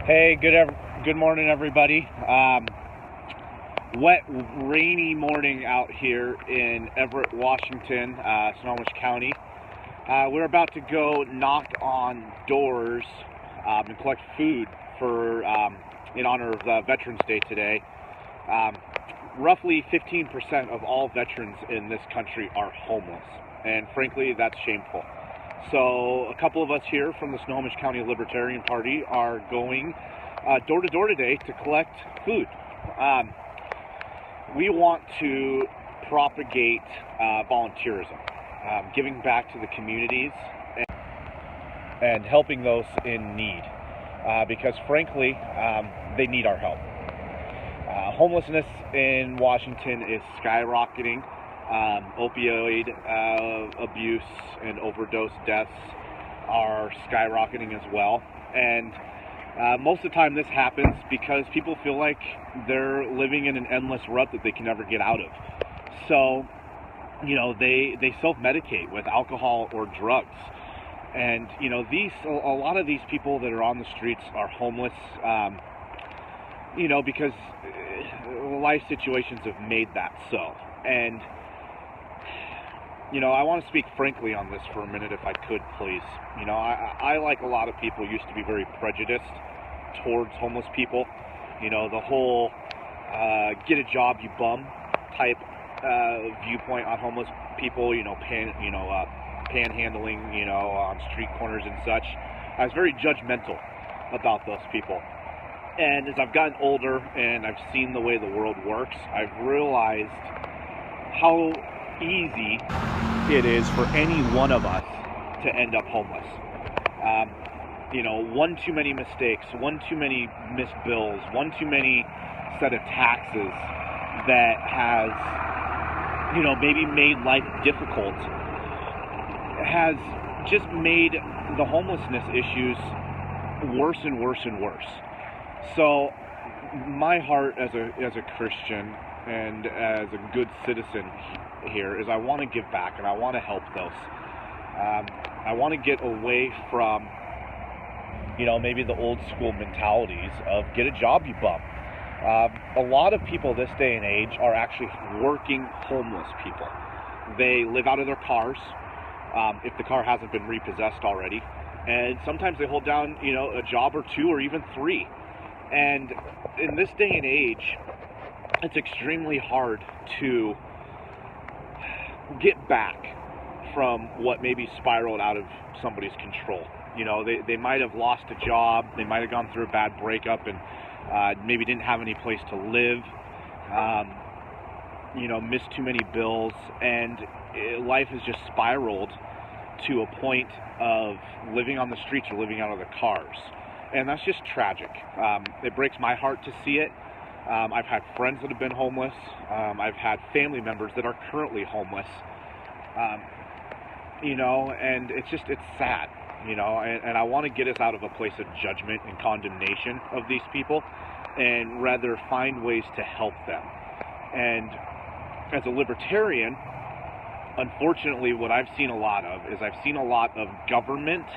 Hey, good morning, everybody. Wet, rainy morning out here in Everett, Washington, Snohomish County. We're about to go knock on doors and collect food for in honor of Veterans Day today. Roughly 15% of all veterans in this country are homeless, and frankly, that's shameful. So a couple of us here from the Snohomish County Libertarian Party are going door to door today to collect food. We want to propagate volunteerism, giving back to the communities and helping those in need, because frankly, they need our help. Homelessness in Washington is skyrocketing. Opioid abuse and overdose deaths are skyrocketing as well. And most of the time this happens because people feel like they're living in an endless rut that they can never get out of. So, they self-medicate with alcohol or drugs. And, a lot of these people that are on the streets are homeless, because life situations have made that so. And, I want to speak frankly on this for a minute, if I could, please. I like a lot of people, used to be very prejudiced towards homeless people. The whole get a job, you bum type viewpoint on homeless people. Panhandling, on street corners and such. I was very judgmental about those people. And as I've gotten older and I've seen the way the world works, I've realized how easy it is for any one of us to end up homeless. One too many mistakes, one too many missed bills, one too many set of taxes that has, maybe made life difficult, has just made the homelessness issues worse and worse and worse. So my heart as a Christian and as a good citizen here is I want to give back and I want to help those. I want to get away from, maybe the old school mentalities of get a job, you bum. A lot of people this day and age are actually working homeless people. They live out of their cars, if the car hasn't been repossessed already. And sometimes they hold down, a job or two or even three. And in this day and age, it's extremely hard to get back from what maybe spiraled out of somebody's control. They might have lost a job, they might have gone through a bad breakup and maybe didn't have any place to live, missed too many bills, and life has just spiraled to a point of living on the streets or living out of the cars. And that's just tragic. It breaks my heart to see it. I've had friends that have been homeless. I've had family members that are currently homeless. And it's sad, and I want to get us out of a place of judgment and condemnation of these people and rather find ways to help them. And as a libertarian, unfortunately, what I've seen a lot of is government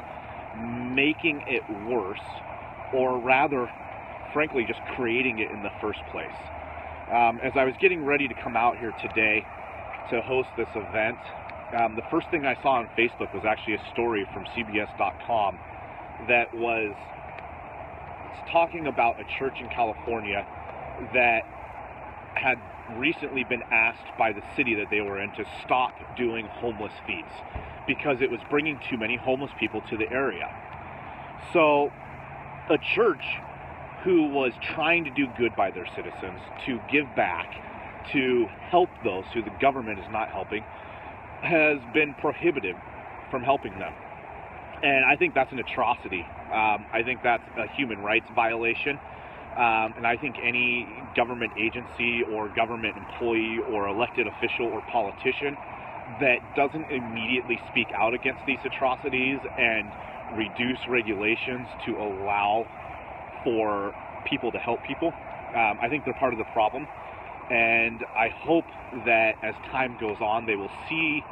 making it worse, or rather, frankly, just creating it in the first place. As I was getting ready to come out here today to host this event, the first thing I saw on Facebook was actually a story from CBS.com that was talking about a church in California that had recently been asked by the city that they were in to stop doing homeless feeds because it was bringing too many homeless people to the area. So a church who was trying to do good by their citizens, to give back, to help those who the government is not helping, has been prohibited from helping them. And I think that's an atrocity. I think that's a human rights violation. And I think any government agency or government employee or elected official or politician that doesn't immediately speak out against these atrocities and reduce regulations to allow for people to help people, I think they're part of the problem. And I hope that as time goes on, they will see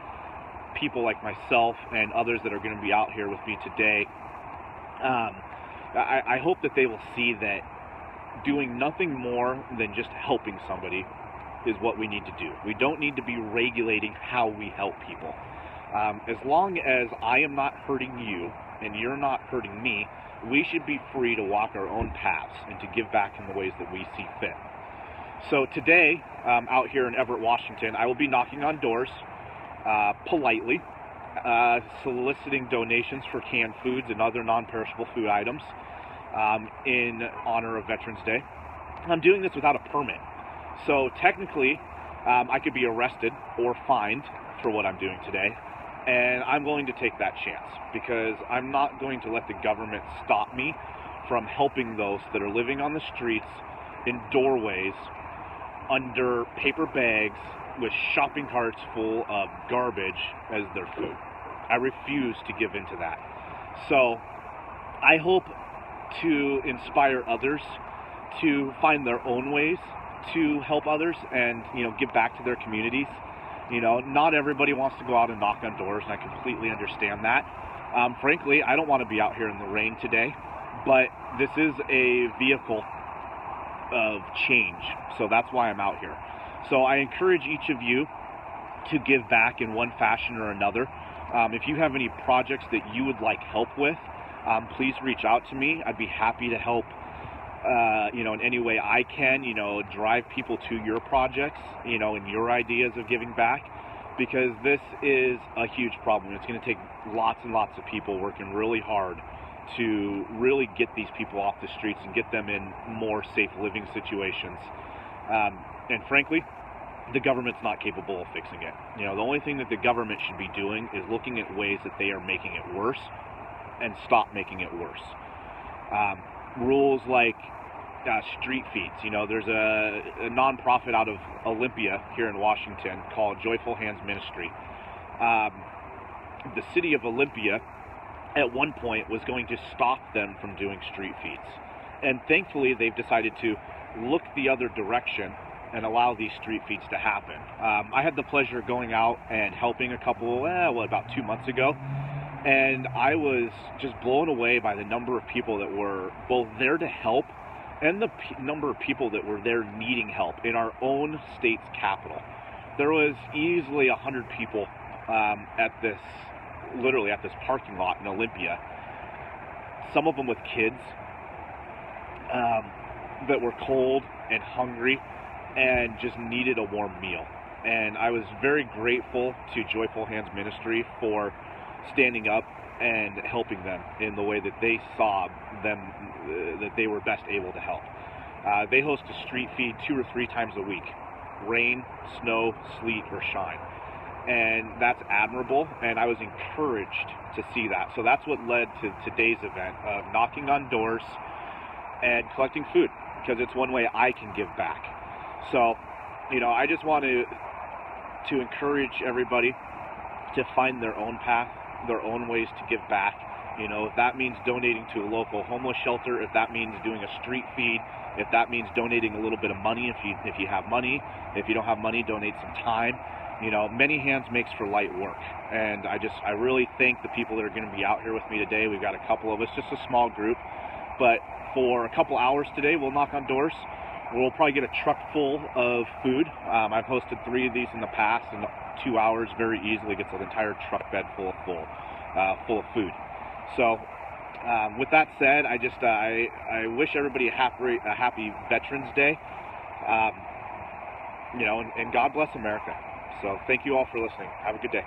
people like myself and others that are going to be out here with me today, I hope that they will see that doing nothing more than just helping somebody is what we need to do. We don't need to be regulating how we help people. As long as I am not hurting you and you're not hurting me, we should be free to walk our own paths and to give back in the ways that we see fit. So today, out here in Everett, Washington, I will be knocking on doors politely, soliciting donations for canned foods and other non-perishable food items in honor of Veterans Day. I'm doing this without a permit. So technically, I could be arrested or fined for what I'm doing today. And I'm willing to take that chance because I'm not going to let the government stop me from helping those that are living on the streets in doorways under paper bags with shopping carts full of garbage as their food. I refuse to give in to that. So I hope to inspire others to find their own ways to help others and, give back to their communities. Not everybody wants to go out and knock on doors, and I completely understand that. Frankly, I don't want to be out here in the rain today, but this is a vehicle of change, so that's why I'm out here. So I encourage each of you to give back in one fashion or another. If you have any projects that you would like help with, please reach out to me. I'd be happy to help in any way I can, drive people to your projects, and your ideas of giving back, because this is a huge problem. It's going to take lots and lots of people working really hard to really get these people off the streets and get them in more safe living situations. And frankly, the government's not capable of fixing it. The only thing that the government should be doing is looking at ways that they are making it worse and stop making it worse. Rules like street feeds. There's a nonprofit out of Olympia here in Washington called Joyful Hands Ministry. The city of Olympia at one point was going to stop them from doing street feeds. And thankfully, they've decided to look the other direction and allow these street feeds to happen. I had the pleasure of going out and helping a couple, about 2 months ago. And I was just blown away by the number of people that were both there to help and the number of people that were there needing help in our own state's capital. There was easily 100 people at this parking lot in Olympia. Some of them with kids that were cold and hungry and just needed a warm meal. And I was very grateful to Joyful Hands Ministry for standing up and helping them in the way that they saw them, that they were best able to help. They host a street feed 2 or 3 times a week, rain, snow, sleet, or shine. And that's admirable, and I was encouraged to see that. So that's what led to today's event of knocking on doors and collecting food, because it's one way I can give back. So, I just want to encourage everybody to find their own path, their own ways to give back. If that means donating to a local homeless shelter, if that means doing a street feed, if that means donating a little bit of money, if you have money, if you don't have money, donate some time. Many hands makes for light work, and I really thank the people that are going to be out here with me today. We've got a couple of us, just a small group, but for a couple hours today, we'll knock on doors. We'll probably get a truck full of food. I've hosted 3 of these in the past, and 2 hours very easily gets an entire truck bed full of food. So, with that said, I wish everybody a happy Veterans Day. And God bless America. So, thank you all for listening. Have a good day.